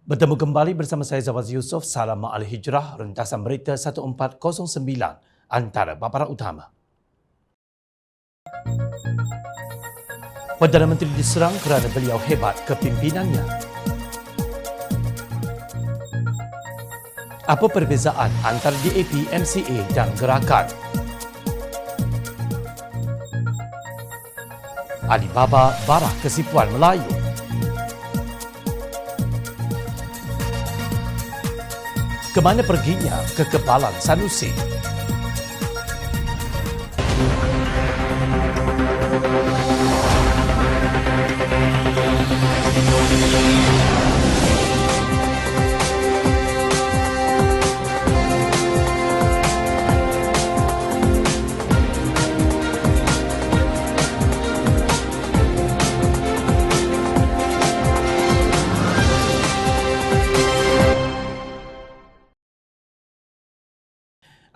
Bertemu kembali bersama saya Zawaz Yusof, Salam Al-Hijrah, rentasan berita 1409, antara paparan utama. Perdana Menteri diserang kerana beliau hebat kepimpinannya. Apa perbezaan antara DAP, MCA dan Gerakan? Alibaba barah kesipuan Melayu. Kemana perginya kekebalan Sanusi?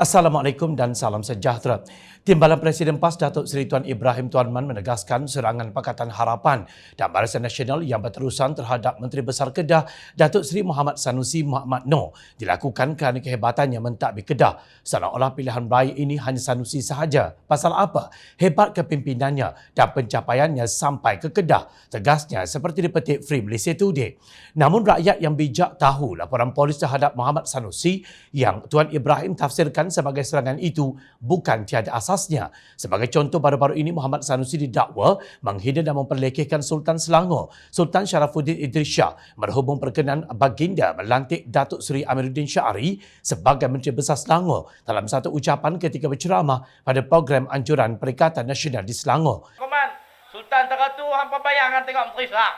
Assalamualaikum dan salam sejahtera. Timbalan Presiden PAS Datuk Seri Tuan Ibrahim Tuan Man menegaskan serangan Pakatan Harapan dan Barisan Nasional yang berterusan terhadap Menteri Besar Kedah Datuk Seri Muhammad Sanusi Muhammad Noor dilakukan kerana kehebatannya mentadbir Kedah. Seolah-olah pilihan raya ini hanya Sanusi sahaja. Pasal apa? Hebat kepimpinannya dan pencapaiannya sampai ke Kedah. Tegasnya seperti dipetik Free Malaysia Today. Namun rakyat yang bijak tahu laporan polis terhadap Muhammad Sanusi yang Tuan Ibrahim tafsirkan sebagai serangan itu bukan tiada asasnya. Sebagai contoh, baru-baru ini Muhammad Sanusi didakwa menghina dan memperlekehkan Sultan Selangor, Sultan Sharafuddin Idris Shah, merhubung perkenan baginda melantik Datuk Seri Amiruddin Syari sebagai Menteri Besar Selangor dalam satu ucapan ketika berceramah pada program anjuran Perikatan Nasional di Selangor. Koman, Sultan Teratu hampa bayangan tengok Menteri Shah.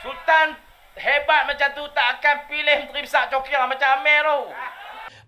Sultan hebat macam tu tak akan pilih Menteri Besar Cokir macam Amir tu.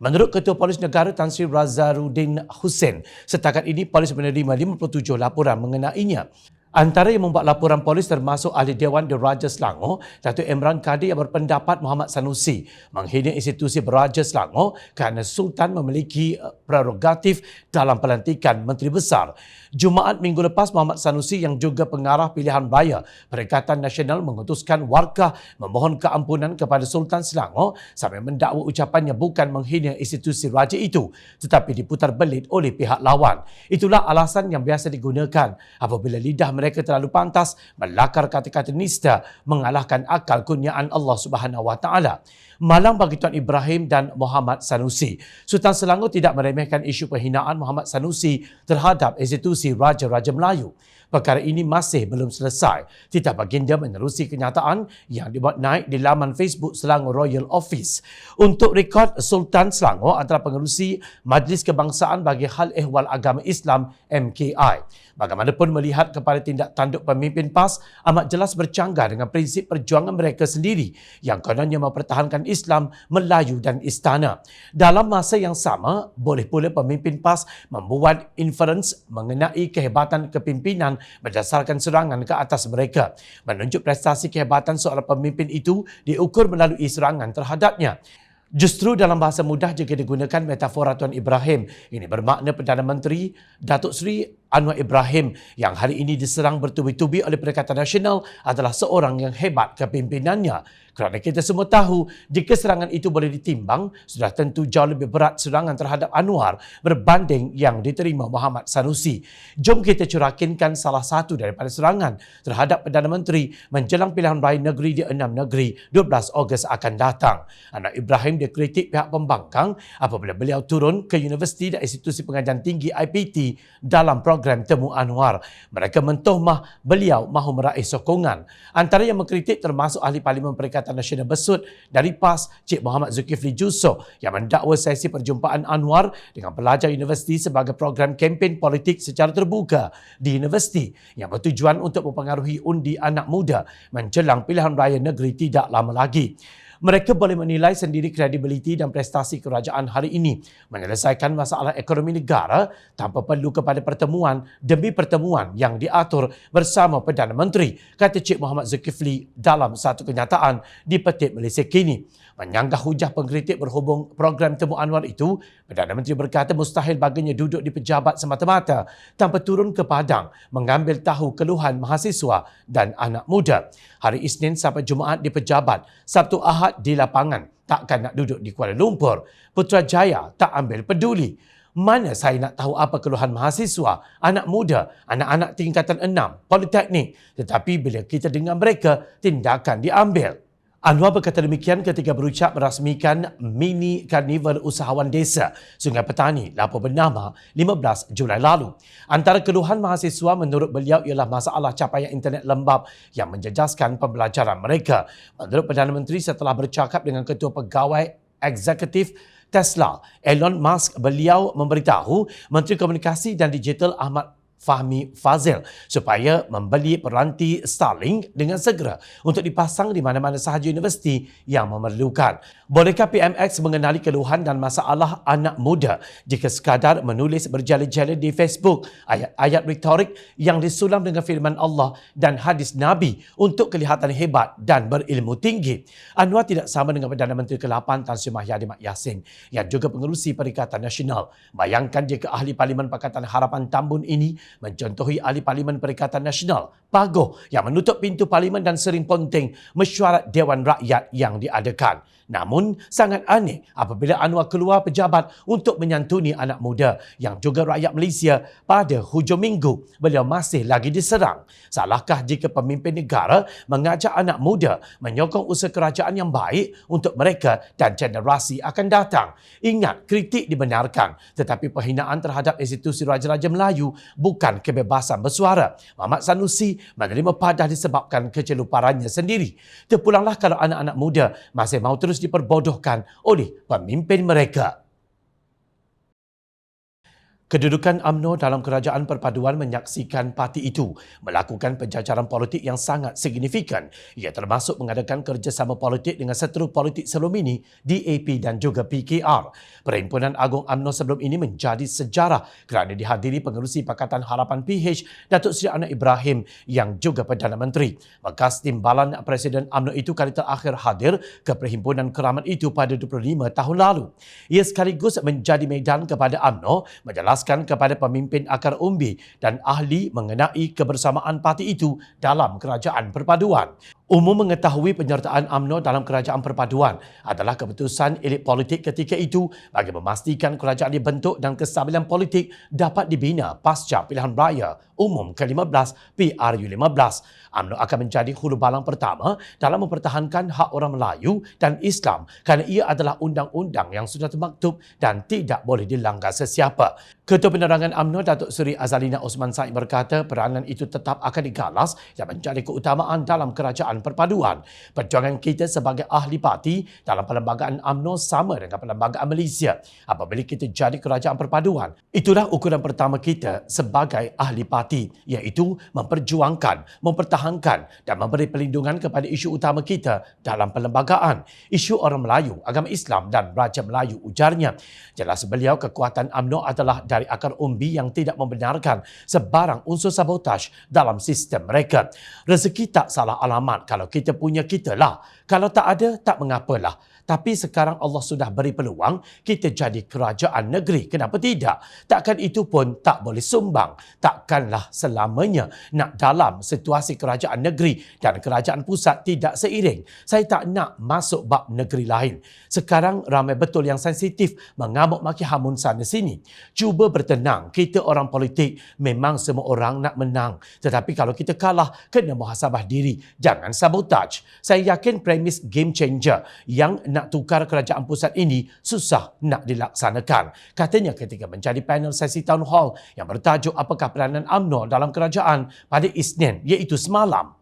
Menurut Ketua Polis Negara Tan Sri Razarudin Hussein, setakat ini polis menerima 57 laporan mengenainya. Antara yang membuat laporan polis termasuk Ahli Dewan Diraja Selangor, Datuk Imran Kadir yang berpendapat Muhammad Sanusi menghina institusi Beraja Selangor kerana Sultan memiliki prerogatif dalam pelantikan Menteri Besar. Jumaat minggu lepas, Muhammad Sanusi yang juga pengarah pilihan raya Perikatan Nasional mengutuskan warkah memohon keampunan kepada Sultan Selangor sambil mendakwa ucapannya bukan menghina institusi raja itu tetapi diputar belit oleh pihak lawan. Itulah alasan yang biasa digunakan apabila lidah mereka terlalu pantas melakar kata-kata nista mengalahkan akal kurniaan Allah Subhanahu Wa Taala. Malang bagi Tuan Ibrahim dan Muhammad Sanusi. Sultan Selangor tidak meremehkan isu penghinaan Muhammad Sanusi terhadap institusi Raja-Raja Melayu. Perkara ini masih belum selesai. Titah baginda menerusi kenyataan yang dibuat naik di laman Facebook Selangor Royal Office. Untuk rekod, Sultan Selangor adalah pengerusi Majlis Kebangsaan bagi Hal Ehwal Agama Islam MKI. Bagaimanapun melihat kepada tindak tanduk pemimpin PAS amat jelas bercanggah dengan prinsip perjuangan mereka sendiri yang kononnya mempertahankan Islam, Melayu dan Istana. Dalam masa yang sama, boleh pula pemimpin PAS membuat inference mengenai kehebatan kepimpinan berdasarkan serangan ke atas mereka. Menunjuk prestasi kehebatan seorang pemimpin itu diukur melalui serangan terhadapnya. Justru dalam bahasa mudah jika digunakan metafora Tuan Ibrahim, ini bermakna Perdana Menteri Datuk Seri Anwar Ibrahim yang hari ini diserang bertubi-tubi oleh Perikatan Nasional adalah seorang yang hebat kepimpinannya. Kerana kita semua tahu, jika serangan itu boleh ditimbang, sudah tentu jauh lebih berat serangan terhadap Anwar berbanding yang diterima Muhammad Sanusi. Jom kita curakinkan salah satu daripada serangan terhadap Perdana Menteri menjelang pilihan raya negeri di 6 negeri 12 Ogos akan datang. Anwar Ibrahim dikritik pihak pembangkang apabila beliau turun ke Universiti dan Institusi Pengajian Tinggi IPT dalam program Temu Anwar. Mereka mentohmah beliau mahu meraih sokongan. Antara yang mengkritik termasuk Ahli Parlimen Perikatan Nasional Besut dari PAS, Cik Muhammad Zulkifli Jusof yang mendakwa sesi perjumpaan Anwar dengan pelajar universiti sebagai program kempen politik secara terbuka di universiti yang bertujuan untuk mempengaruhi undi anak muda menjelang pilihan raya negeri tidak lama lagi. Mereka boleh menilai sendiri kredibiliti dan prestasi kerajaan hari ini menyelesaikan masalah ekonomi negara tanpa perlu kepada pertemuan demi pertemuan yang diatur bersama Perdana Menteri, kata Cik Muhammad Zulkifli dalam satu kenyataan di Petit Malaysia Kini. Menyanggah hujah pengkritik berhubung program Temu Anwar itu, Perdana Menteri berkata mustahil baginya duduk di pejabat semata-mata tanpa turun ke padang mengambil tahu keluhan mahasiswa dan anak muda. Hari Isnin sampai Jumaat di pejabat, Sabtu Ahad di lapangan, takkan nak duduk di Kuala Lumpur. Putrajaya tak ambil peduli. Mana saya nak tahu apa keluhan mahasiswa, anak muda, anak-anak tingkatan 6, politeknik. Tetapi bila kita dengar mereka, tindakan diambil. Anwar berkata demikian ketika berucap merasmikan mini karnival usahawan desa Sungai Petani Lapor bernama 15 Julai lalu. Antara keluhan mahasiswa menurut beliau ialah masalah capaian internet lembab yang menjejaskan pembelajaran mereka. Menurut Perdana Menteri setelah bercakap dengan Ketua Pegawai Eksekutif Tesla, Elon Musk, beliau memberitahu Menteri Komunikasi dan Digital Ahmad Fahmi Fazil supaya membeli peranti Starlink dengan segera untuk dipasang di mana-mana sahaja universiti yang memerlukan. Bolehkah PMX mengenali keluhan dan masalah anak muda jika sekadar menulis berjala-jala di Facebook ayat-ayat retorik yang disulam dengan firman Allah dan hadis Nabi untuk kelihatan hebat dan berilmu tinggi? Anwar tidak sama dengan Perdana Menteri ke-8 Tan Sri Mahyadi Mat Yassin yang juga pengerusi Perikatan Nasional. Bayangkan jika Ahli Parlimen Pakatan Harapan Tambun ini mencontohi Ahli Parlimen Perikatan Nasional, Pagoh, yang menutup pintu Parlimen dan sering ponteng mesyuarat Dewan Rakyat yang diadakan. Namun, sangat aneh apabila Anwar keluar pejabat untuk menyantuni anak muda yang juga rakyat Malaysia pada hujung minggu, beliau masih lagi diserang. Salahkah jika pemimpin negara mengajak anak muda menyokong usaha kerajaan yang baik untuk mereka dan generasi akan datang? Ingat, kritik dibenarkan, tetapi penghinaan terhadap institusi Raja-Raja Melayu bukan kebebasan bersuara. Muhammad Sanusi menerima padah disebabkan keceluparannya sendiri. Terpulanglah kalau anak-anak muda masih mahu terus diperbodohkan oleh pemimpin mereka. Kedudukan UMNO dalam kerajaan perpaduan menyaksikan parti itu melakukan penjajaran politik yang sangat signifikan. Ia termasuk mengadakan kerjasama politik dengan seteru politik sebelum ini, DAP dan juga PKR. Perhimpunan Agung UMNO sebelum ini menjadi sejarah kerana dihadiri pengerusi Pakatan Harapan PH, Datuk Seri Anwar Ibrahim yang juga Perdana Menteri. Bekas timbalan Presiden UMNO itu kali terakhir hadir ke Perhimpunan Keramat itu pada 25 tahun lalu. Ia sekaligus menjadi medan kepada UMNO menjelaskan kepada pemimpin akar umbi dan ahli mengenai kebersamaan parti itu dalam kerajaan perpaduan. Umum mengetahui penyertaan UMNO dalam kerajaan perpaduan adalah keputusan elit politik ketika itu bagi memastikan kerajaan dibentuk dan kestabilan politik dapat dibina pasca pilihan raya umum ke-15 PRU15. UMNO akan menjadi hulu balang pertama dalam mempertahankan hak orang Melayu dan Islam kerana ia adalah undang-undang yang sudah termaktub dan tidak boleh dilanggar sesiapa. Ketua Penerangan UMNO Datuk Seri Azalina Osman Said berkata peranan itu tetap akan digalas dan menjadi keutamaan dalam kerajaan perpaduan. Perjuangan kita sebagai ahli parti dalam perlembagaan UMNO sama dengan perlembagaan Malaysia. Apabila kita jadi kerajaan perpaduan, itulah ukuran pertama kita sebagai ahli parti, iaitu memperjuangkan, mempertahankan dan memberi perlindungan kepada isu utama kita dalam perlembagaan, isu orang Melayu, agama Islam dan Raja Melayu, ujarnya. Jelas beliau, kekuatan UMNO adalah dari akar umbi yang tidak membenarkan sebarang unsur sabotaj dalam sistem mereka. Rezeki tak salah alamat. Kalau kita punya, kita lah. Kalau tak ada, tak mengapalah. Tapi sekarang Allah sudah beri peluang kita jadi kerajaan negeri. Kenapa tidak? Takkan itu pun tak boleh sumbang. Takkanlah selamanya nak dalam situasi kerajaan negeri dan kerajaan pusat tidak seiring. Saya tak nak masuk bab negeri lain. Sekarang ramai betul yang sensitif mengamuk maki hamun sana sini. Cuba bertenang. Kita orang politik memang semua orang nak menang. Tetapi kalau kita kalah, kena muhasabah diri. Jangan sabotaj. Saya yakin premis game changer yang nak tukar kerajaan pusat ini susah nak dilaksanakan. Katanya ketika menjadi panel sesi town hall yang bertajuk apakah peranan UMNO dalam kerajaan pada Isnin, iaitu semalam.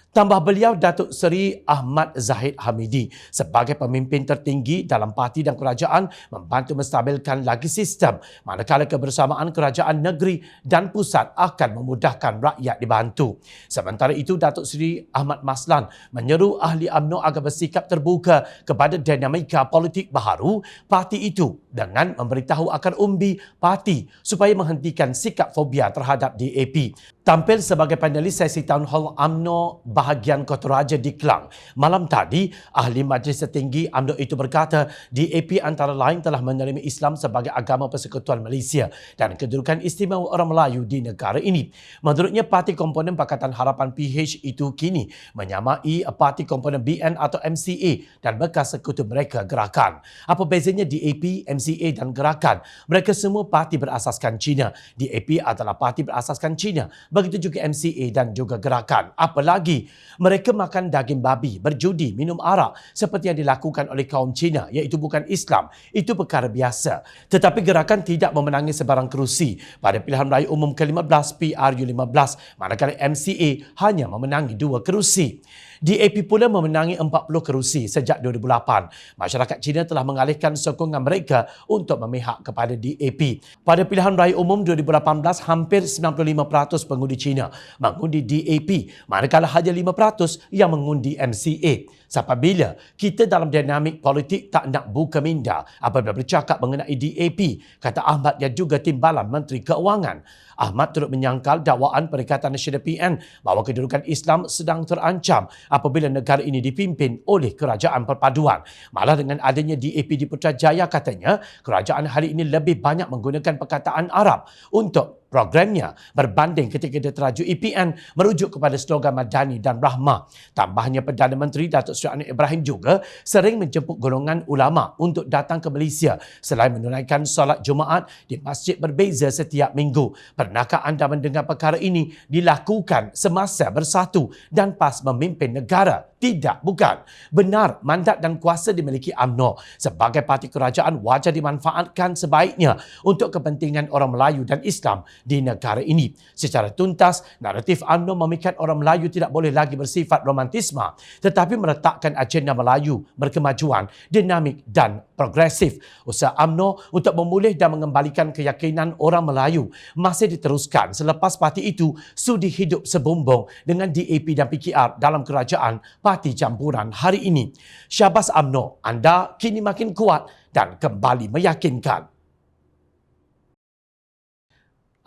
Tambah beliau Datuk Seri Ahmad Zahid Hamidi sebagai pemimpin tertinggi dalam parti dan kerajaan membantu menstabilkan lagi sistem manakala kebersamaan kerajaan negeri dan pusat akan memudahkan rakyat dibantu. Sementara itu, Datuk Seri Ahmad Maslan menyeru ahli UMNO agar bersikap terbuka kepada dinamika politik baharu parti itu dengan memberitahu akar umbi parti supaya menghentikan sikap fobia terhadap DAP. Tampil sebagai panelis sesi Town Hall UMNO bahagian Kota Raja di Klang malam tadi, ahli Majlis Tertinggi UMNO itu berkata DAP antara lain telah menerima Islam sebagai agama persekutuan Malaysia dan kedudukan istimewa orang Melayu di negara ini. Menurutnya, parti komponen Pakatan Harapan PH itu kini menyamai parti komponen BN atau MCA dan bekas sekutu mereka Gerakan. Apa bezanya DAP, MCA dan Gerakan? Mereka semua parti berasaskan Cina. DAP adalah parti berasaskan Cina. Begitu juga MCA dan juga Gerakan. Apalagi mereka makan daging babi, berjudi, minum arak seperti yang dilakukan oleh kaum Cina, iaitu bukan Islam. Itu perkara biasa. Tetapi Gerakan tidak memenangi sebarang kerusi pada pilihan raya umum ke-15 PRU15, manakala MCA hanya memenangi 2 kerusi. DAP pula memenangi 40 kerusi sejak 2008. Masyarakat Cina telah mengalihkan sokongan mereka untuk memihak kepada DAP. Pada pilihan raya umum 2018, hampir 95% pengundi Cina mengundi DAP, manakala hanya 5% yang mengundi MCA. Sampai bila kita dalam dinamik politik tak nak buka minda apabila bercakap mengenai DAP, kata Ahmad yang juga Timbalan Menteri Keuangan. Ahmad turut menyangkal dakwaan Perikatan Nasional PN bahawa kedudukan Islam sedang terancam apabila negara ini dipimpin oleh Kerajaan Perpaduan. Malah dengan adanya DAP di Putrajaya, katanya kerajaan hari ini lebih banyak menggunakan perkataan Arab untuk programnya berbanding ketika dia teraju EPN merujuk kepada slogan Madani dan Rahmah. Tambahnya, Perdana Menteri Datuk Seri Anwar Ibrahim juga sering menjemput golongan ulama untuk datang ke Malaysia selain menunaikan solat Jumaat di masjid berbeza setiap minggu. Pernahkah anda mendengar perkara ini dilakukan semasa bersatu dan PAS memimpin negara? Tidak, bukan. Benar, mandat dan kuasa dimiliki UMNO. Sebagai parti kerajaan, wajar dimanfaatkan sebaiknya untuk kepentingan orang Melayu dan Islam di negara ini. Secara tuntas, naratif UMNO memikat orang Melayu tidak boleh lagi bersifat romantisme, tetapi meletakkan agenda Melayu berkemajuan, dinamik dan progresif. Usaha UMNO untuk memulih dan mengembalikan keyakinan orang Melayu masih diteruskan selepas parti itu sudi hidup sebumbung dengan DAP dan PKR dalam kerajaan parti campuran hari ini. Syabas UMNO, anda kini makin kuat dan kembali meyakinkan.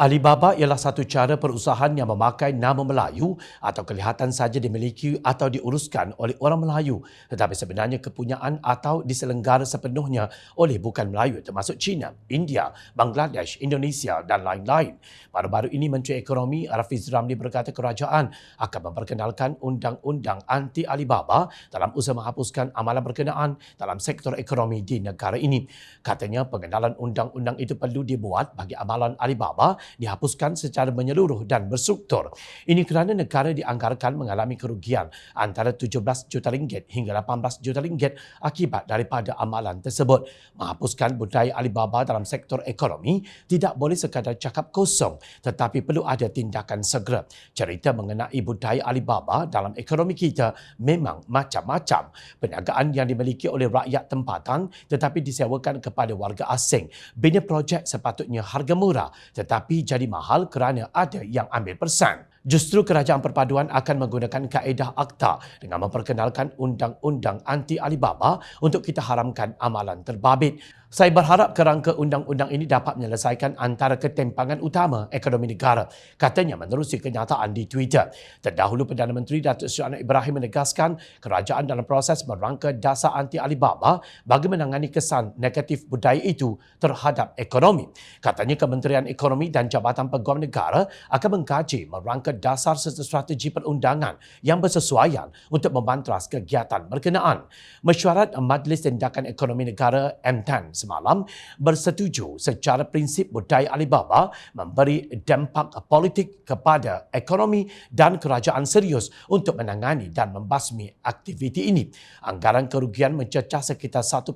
Alibaba ialah satu cara perusahaan yang memakai nama Melayu atau kelihatan saja dimiliki atau diuruskan oleh orang Melayu, tetapi sebenarnya kepunyaan atau diselenggara sepenuhnya oleh bukan Melayu termasuk China, India, Bangladesh, Indonesia dan lain-lain. Baru-baru ini Menteri Ekonomi Rafiz Ramli berkata kerajaan akan memperkenalkan undang-undang anti Alibaba dalam usaha menghapuskan amalan berkenaan dalam sektor ekonomi di negara ini. Katanya pengenalan undang-undang itu perlu dibuat bagi amalan Alibaba dihapuskan secara menyeluruh dan berstruktur. Ini kerana negara dianggarkan mengalami kerugian antara 17 juta ringgit hingga 18 juta ringgit akibat daripada amalan tersebut. Menghapuskan budaya Alibaba dalam sektor ekonomi tidak boleh sekadar cakap kosong, tetapi perlu ada tindakan segera. Cerita mengenai budaya Alibaba dalam ekonomi kita memang macam-macam. Perniagaan yang dimiliki oleh rakyat tempatan tetapi disewakan kepada warga asing. Bina projek sepatutnya harga murah tetapi jadi mahal kerana ada yang ambil persen. Justru Kerajaan Perpaduan akan menggunakan kaedah akta dengan memperkenalkan undang-undang anti Alibaba untuk kita haramkan amalan terbabit. Saya berharap kerangka undang-undang ini dapat menyelesaikan antara ketimpangan utama ekonomi negara, katanya menerusi kenyataan di Twitter. Terdahulu, Perdana Menteri Datuk Seri Anwar Ibrahim menegaskan kerajaan dalam proses merangka dasar anti Alibaba bagi menangani kesan negatif budaya itu terhadap ekonomi. Katanya Kementerian Ekonomi dan Jabatan Peguam Negara akan mengkaji merangka dasar serta strategi perundangan yang bersesuaian untuk membantras kegiatan berkenaan. Mesyuarat Majlis Tindakan Ekonomi Negara M10 semalam bersetuju secara prinsip budaya Alibaba memberi dampak politik kepada ekonomi dan kerajaan serius untuk menangani dan membasmi aktiviti ini. Anggaran kerugian mencecah sekitar 1%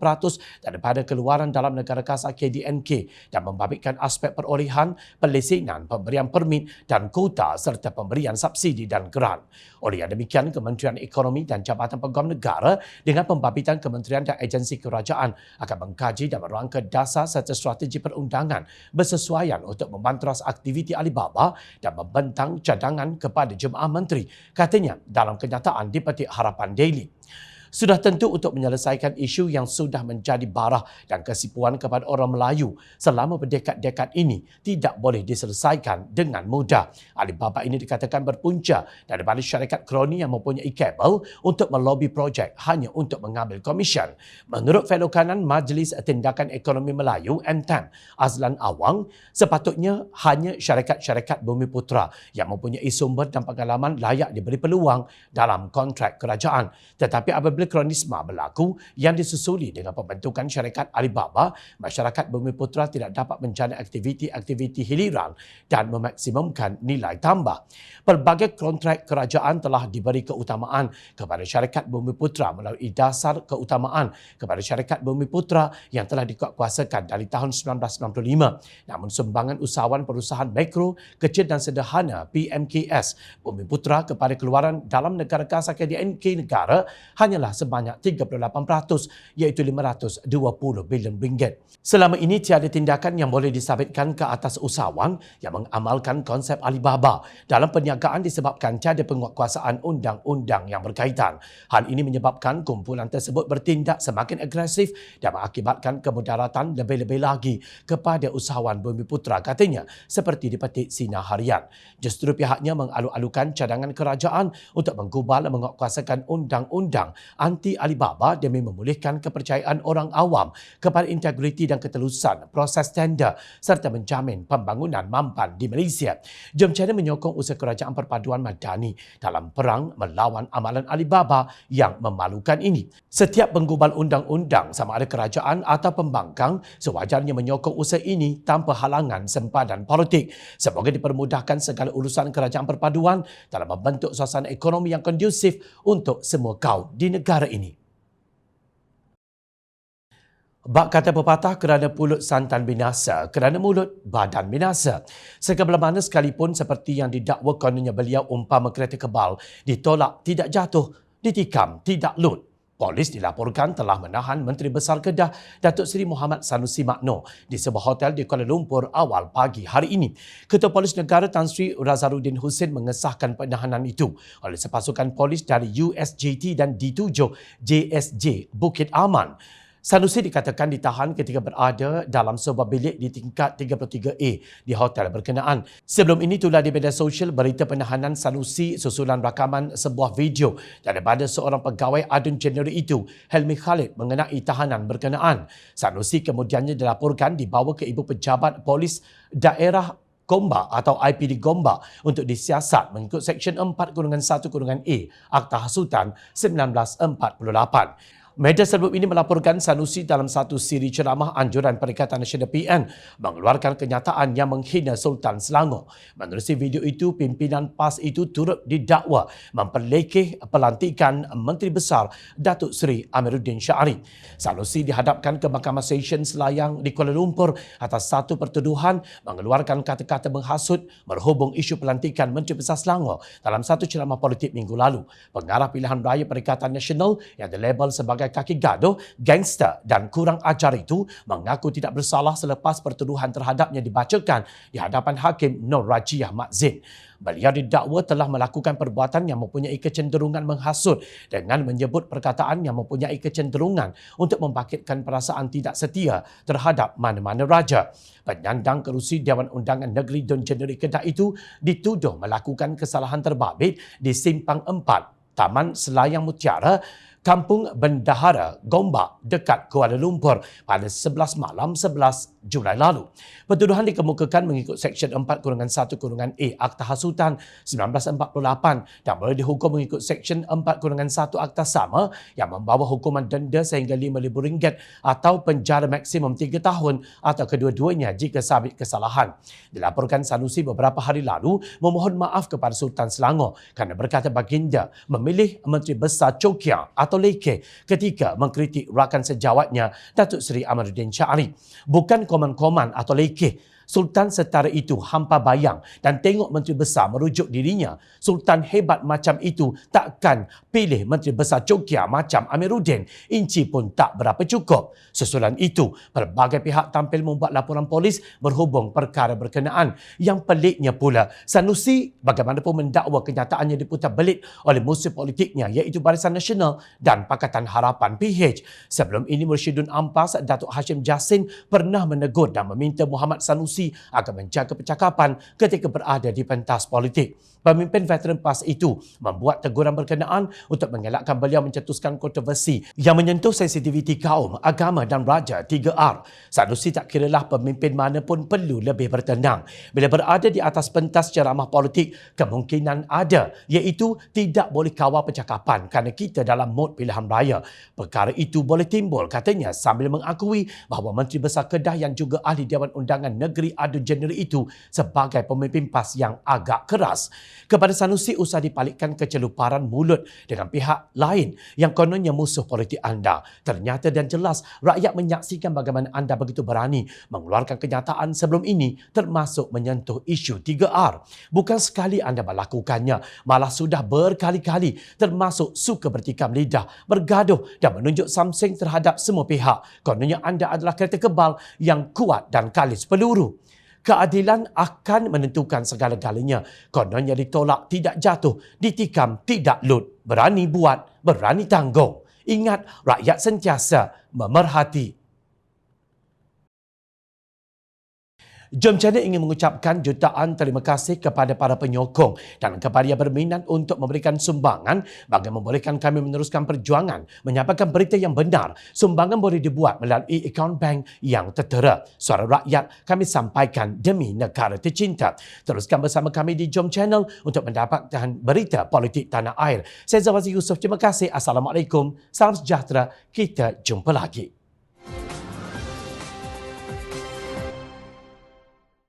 daripada keluaran dalam negara kasar KDNK dan membabitkan aspek perolehan, pelesinan, pemberian permit dan kuota serta pemberian subsidi dan geran. Oleh yang demikian, Kementerian Ekonomi dan Jabatan Peguam Negara dengan pembabitan kementerian dan agensi kerajaan akan mengkaji dan merangka dasar serta strategi perundangan bersesuaian untuk membantras aktiviti Alibaba dan membentang cadangan kepada Jemaah Menteri, katanya dalam kenyataan di Petik Harapan Daily. Sudah tentu untuk menyelesaikan isu yang sudah menjadi barah dan kesipuan kepada orang Melayu selama berdekad-dekad ini tidak boleh diselesaikan dengan mudah. Alibaba ini dikatakan berpunca daripada syarikat kroni yang mempunyai kabel untuk melobi projek hanya untuk mengambil komisen. Menurut Fellow Kanan Majlis Tindakan Ekonomi Melayu MTEM, Azlan Awang, sepatutnya hanya syarikat-syarikat Bumiputera yang mempunyai sumber dan pengalaman layak diberi peluang dalam kontrak kerajaan. Tetapi apabila kronisma berlaku yang disusuli dengan pembentukan syarikat Alibaba, masyarakat Bumiputera tidak dapat menjalani aktiviti-aktiviti hiliran dan memaksimumkan nilai tambah. Pelbagai kontrak kerajaan telah diberi keutamaan kepada syarikat Bumiputera melalui dasar keutamaan kepada syarikat Bumiputera yang telah dikuatkuasakan dari tahun 1995. Namun sumbangan usahawan perusahaan mikro, kecil dan sederhana PMKS Bumiputera kepada keluaran dalam negara kasar KDNK negara hanyalah sebanyak 38%, iaitu RM520 bilion. Selama ini tiada tindakan yang boleh disabitkan ke atas usahawan yang mengamalkan konsep Alibaba dalam perniagaan disebabkan tiada penguatkuasaan undang-undang yang berkaitan. Hal ini menyebabkan kumpulan tersebut bertindak semakin agresif dan mengakibatkan kemudaratan lebih-lebih lagi kepada usahawan Bumiputera, katanya, seperti di Petik Sinar Harian. Justru pihaknya mengalu-alukan cadangan kerajaan untuk menggubal dan menguatkuasakan undang-undang anti Alibaba demi memulihkan kepercayaan orang awam kepada integriti dan ketelusan proses tender serta menjamin pembangunan mampan di Malaysia. Jom China menyokong usaha kerajaan perpaduan madani dalam perang melawan amalan Alibaba yang memalukan ini. Setiap penggubal undang-undang sama ada kerajaan atau pembangkang sewajarnya menyokong usaha ini tanpa halangan sempadan politik. Semoga dipermudahkan segala urusan kerajaan perpaduan dalam membentuk suasana ekonomi yang kondusif untuk semua kaum di negara ini. Bak kata pepatah, kerana pulut santan binasa, kerana mulut badan binasa. Sekebal mana sekalipun seperti yang didakwa kononnya beliau umpama kereta kebal, ditolak tidak jatuh, ditikam tidak lut. Polis dilaporkan telah menahan Menteri Besar Kedah Datuk Seri Muhammad Sanusi Makno di sebuah hotel di Kuala Lumpur awal pagi hari ini. Ketua Polis Negara Tan Sri Razarudin Husin mengesahkan penahanan itu oleh sepasukan polis dari USJT dan D7 JSJ Bukit Aman. Sanusi dikatakan ditahan ketika berada dalam sebuah bilik di tingkat 33A di hotel berkenaan. Sebelum ini tular di media sosial berita penahanan Sanusi susulan rakaman sebuah video daripada seorang pegawai adun jeneral itu, Helmi Khalid, mengenai tahanan berkenaan. Sanusi kemudiannya dilaporkan dibawa ke Ibu Pejabat Polis Daerah Gombak atau IPD Gombak untuk disiasat mengikut Seksyen 4-1-A Akta Hasutan 1948. Media serbuk ini melaporkan Sanusi dalam satu siri ceramah anjuran Perikatan Nasional PN mengeluarkan kenyataan yang menghina Sultan Selangor. Menerusi video itu, pimpinan PAS itu turut didakwa memperlekeh pelantikan Menteri Besar Datuk Seri Amiruddin Syari. Sanusi dihadapkan ke Mahkamah Session Selayang di Kuala Lumpur atas satu pertuduhan mengeluarkan kata-kata menghasut berhubung isu pelantikan Menteri Besar Selangor dalam satu ceramah politik minggu lalu. Pengarah pilihan raya Perikatan Nasional yang dilabel sebagai kaki gaduh, gangster dan kurang ajar itu mengaku tidak bersalah selepas pertuduhan terhadapnya dibacakan di hadapan Hakim Nur Rajiah Matzin. Beliau didakwa telah melakukan perbuatan yang mempunyai kecenderungan menghasut dengan menyebut perkataan yang mempunyai kecenderungan untuk membangkitkan perasaan tidak setia terhadap mana-mana raja. Penyandang kerusi Dewan Undangan Negeri Dun Jeneral Kedah itu dituduh melakukan kesalahan terbabit di Simpang 4, Taman Selayang Mutiara, Kampung Bendahara, Gombak dekat Kuala Lumpur pada 11 malam 11 Julai lalu. Pertuduhan dikemukakan mengikut Seksyen 4-1-A Akta Hasutan 1948 dan boleh dihukum mengikut Seksyen 4-1 Akta sama yang membawa hukuman denda sehingga RM5,000 atau penjara maksimum 3 tahun atau kedua-duanya jika sabit kesalahan. Dilaporkan Sanusi beberapa hari lalu memohon maaf kepada Sultan Selangor kerana berkata baginda memilih Menteri Besar Cokia atau leke ketika mengkritik rakan sejawatnya Datuk Seri Amaruddin Syari. Bukan koman-koman atau leke. Sultan setara itu hampa bayang dan tengok Menteri Besar merujuk dirinya. Sultan hebat macam itu takkan pilih Menteri Besar Cokia macam Amiruddin. Inci pun tak berapa cukup. Susulan itu, pelbagai pihak tampil membuat laporan polis berhubung perkara berkenaan. Yang peliknya pula, Sanusi bagaimanapun mendakwa kenyataannya diputar belit oleh musuh politiknya iaitu Barisan Nasional dan Pakatan Harapan PH. Sebelum ini Mursyidun Ampas Datuk Hashim Jassin pernah menegur dan meminta Muhammad Sanusi agar menjaga percakapan ketika berada di pentas politik. Pemimpin veteran PAS itu membuat teguran berkenaan untuk mengelakkan beliau mencetuskan kontroversi yang menyentuh sensitiviti kaum, agama dan raja 3R. Sanusi tak kiralah pemimpin mana pun perlu lebih bertenang. Bila berada di atas pentas ceramah politik, kemungkinan ada iaitu tidak boleh kawal percakapan kerana kita dalam mod pilihan raya. Perkara itu boleh timbul katanya sambil mengakui bahawa Menteri Besar Kedah yang juga ahli Dewan Undangan Negeri Adu Jeneral itu sebagai pemimpin PAS yang agak keras. Kepada Sanusi usah dipalikkan keceluparan mulut dengan pihak lain yang kononnya musuh politik anda. Ternyata dan jelas rakyat menyaksikan bagaimana anda begitu berani mengeluarkan kenyataan sebelum ini termasuk menyentuh isu 3R. Bukan sekali anda melakukannya, malah sudah berkali-kali termasuk suka bertikam lidah, bergaduh dan menunjuk something terhadap semua pihak. Kononnya anda adalah kereta kebal yang kuat dan kalis peluru. Keadilan akan menentukan segala-galanya. Kononnya ditolak tidak jatuh, ditikam tidak lut. Berani buat, berani tanggung. Ingat, rakyat sentiasa memerhati. Jom Channel ingin mengucapkan jutaan terima kasih kepada para penyokong dan kepada yang berminat untuk memberikan sumbangan bagi membolehkan kami meneruskan perjuangan menyampaikan berita yang benar. Sumbangan boleh dibuat melalui akaun bank yang tertera. Suara rakyat kami sampaikan demi negara tercinta. Teruskan bersama kami di Jom Channel untuk mendapatkan berita politik tanah air. Saya Zawazir Yusof, terima kasih. Assalamualaikum. Salam sejahtera. Kita jumpa lagi.